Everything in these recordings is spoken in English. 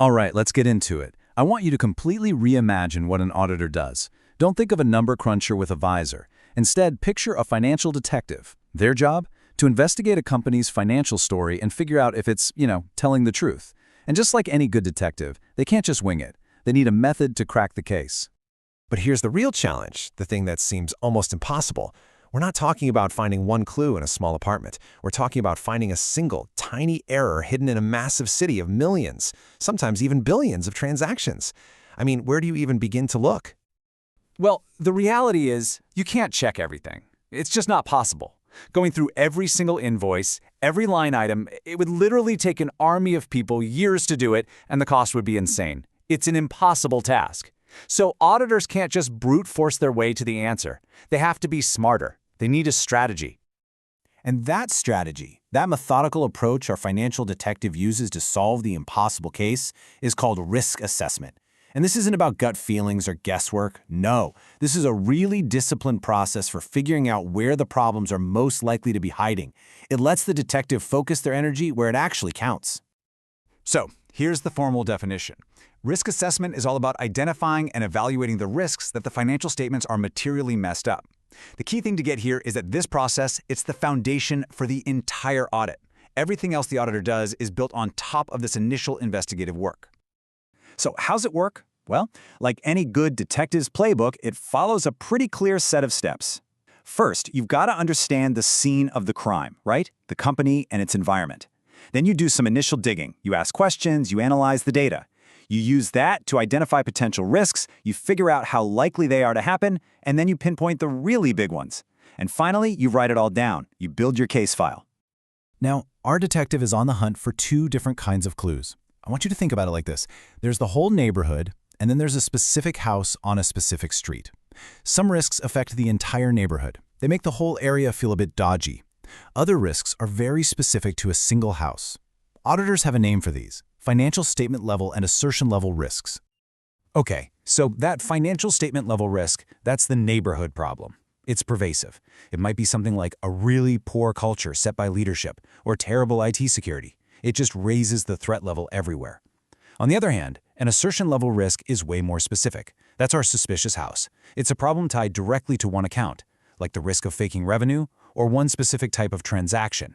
All right, let's get into it. I want you to completely reimagine what an auditor does. Don't think of a number cruncher with a visor. Instead, picture a financial detective. Their job? To investigate a company's financial story and figure out if it's, telling the truth. And just like any good detective, they can't just wing it. They need a method to crack the case. But here's the real challenge, the thing that seems almost impossible. We're not talking about finding one clue in a small apartment. We're talking about finding a single, tiny error hidden in a massive city of millions, sometimes even billions of transactions. I mean, where do you even begin to look? Well, the reality is, you can't check everything. It's just not possible. Going through every single invoice, every line item, it would literally take an army of people years to do it, and the cost would be insane. It's an impossible task. So auditors can't just brute force their way to the answer. They have to be smarter. They need a strategy. And that strategy, that methodical approach our financial detective uses to solve the impossible case, is called risk assessment. And this isn't about gut feelings or guesswork. No, this is a really disciplined process for figuring out where the problems are most likely to be hiding. It lets the detective focus their energy where it actually counts. So, here's the formal definition. Risk assessment is all about identifying and evaluating the risks that the financial statements are materially messed up. The key thing to get here is that this process, it's the foundation for the entire audit. Everything else the auditor does is built on top of this initial investigative work. So how's it work? Well, like any good detective's playbook, it follows a pretty clear set of steps. First, you've got to understand the scene of the crime, right? The company and its environment. Then you do some initial digging. You ask questions, you analyze the data. You use that to identify potential risks, you figure out how likely they are to happen, and then you pinpoint the really big ones. And finally, you write it all down. You build your case file. Now, our detective is on the hunt for two different kinds of clues. I want you to think about it like this. There's the whole neighborhood, and then there's a specific house on a specific street. Some risks affect the entire neighborhood. They make the whole area feel a bit dodgy. Other risks are very specific to a single house. Auditors have a name for these: financial statement level and assertion level risks. Okay, so that financial statement level risk, that's the neighborhood problem. It's pervasive. It might be something like a really poor culture set by leadership or terrible IT security. It just raises the threat level everywhere. On the other hand, an assertion level risk is way more specific. That's our suspicious house. It's a problem tied directly to one account, like the risk of faking revenue or one specific type of transaction.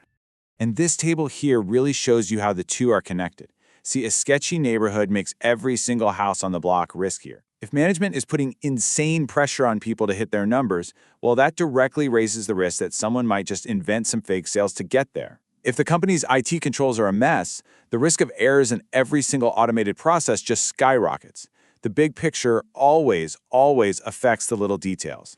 And this table here really shows you how the two are connected. See, a sketchy neighborhood makes every single house on the block riskier. If management is putting insane pressure on people to hit their numbers, well, that directly raises the risk that someone might just invent some fake sales to get there. If the company's IT controls are a mess, the risk of errors in every single automated process just skyrockets. The big picture always affects the little details.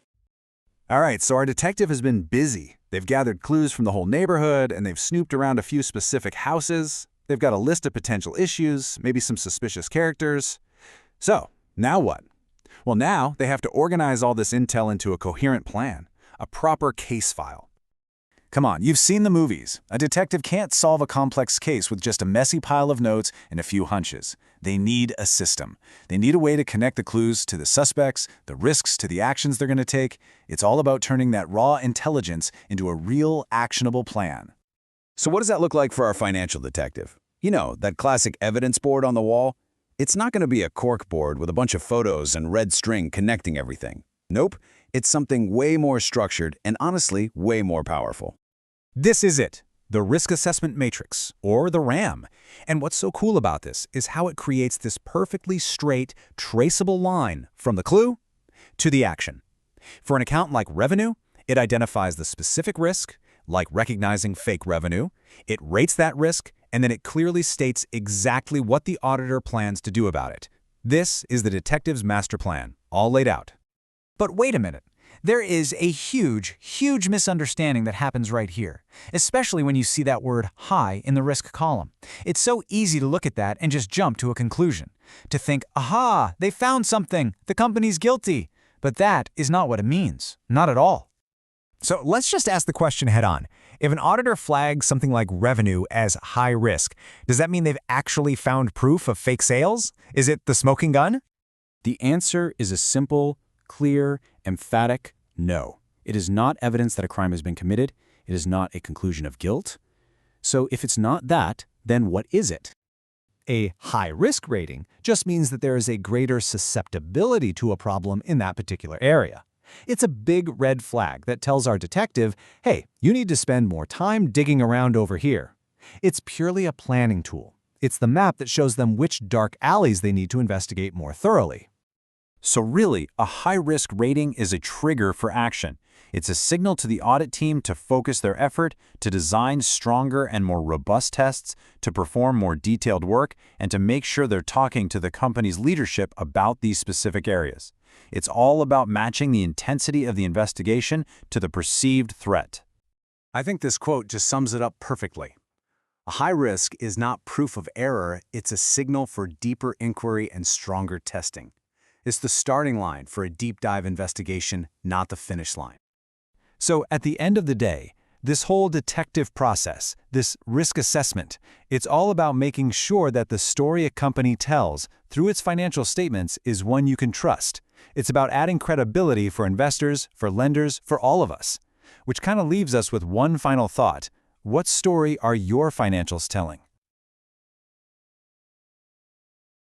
All right, so our detective has been busy. They've gathered clues from the whole neighborhood, and they've snooped around a few specific houses. They've got a list of potential issues, maybe some suspicious characters. So, now what? Well, now they have to organize all this intel into a coherent plan, a proper case file. Come on, you've seen the movies. A detective can't solve a complex case with just a messy pile of notes and a few hunches. They need a system. They need a way to connect the clues to the suspects, the risks to the actions they're going to take. It's all about turning that raw intelligence into a real, actionable plan. So what does that look like for our financial detective? You know, that classic evidence board on the wall? It's not going to be a cork board with a bunch of photos and red string connecting everything. Nope, it's something way more structured and honestly way more powerful. This is it, the Risk Assessment Matrix, or the RAM. And what's so cool about this is how it creates this perfectly straight, traceable line from the clue to the action. For an account like revenue, it identifies the specific risk, like recognizing fake revenue, it rates that risk, and then it clearly states exactly what the auditor plans to do about it. This is the detective's master plan, all laid out. But wait a minute. There is a huge misunderstanding that happens right here, especially when you see that word high in the risk column. It's so easy to look at that and just jump to a conclusion. To think, aha, they found something, the company's guilty. But that is not what it means. Not at all. So let's just ask the question head on. If an auditor flags something like revenue as high risk, does that mean they've actually found proof of fake sales? Is it the smoking gun? The answer is a simple, clear, emphatic no. It is not evidence that a crime has been committed. It is not a conclusion of guilt. So if it's not that, then what is it? A high-risk rating just means that there is a greater susceptibility to a problem in that particular area. It's a big red flag that tells our detective, hey, you need to spend more time digging around over here. It's purely a planning tool. It's the map that shows them which dark alleys they need to investigate more thoroughly. So really, a high-risk rating is a trigger for action. It's a signal to the audit team to focus their effort, to design stronger and more robust tests, to perform more detailed work, and to make sure they're talking to the company's leadership about these specific areas. It's all about matching the intensity of the investigation to the perceived threat. I think this quote just sums it up perfectly. A high risk is not proof of error, it's a signal for deeper inquiry and stronger testing. It's the starting line for a deep dive investigation, not the finish line. So at the end of the day, this whole detective process, this risk assessment, it's all about making sure that the story a company tells through its financial statements is one you can trust. It's about adding credibility for investors, for lenders, for all of us. Which kind of leaves us with one final thought. What story are your financials telling?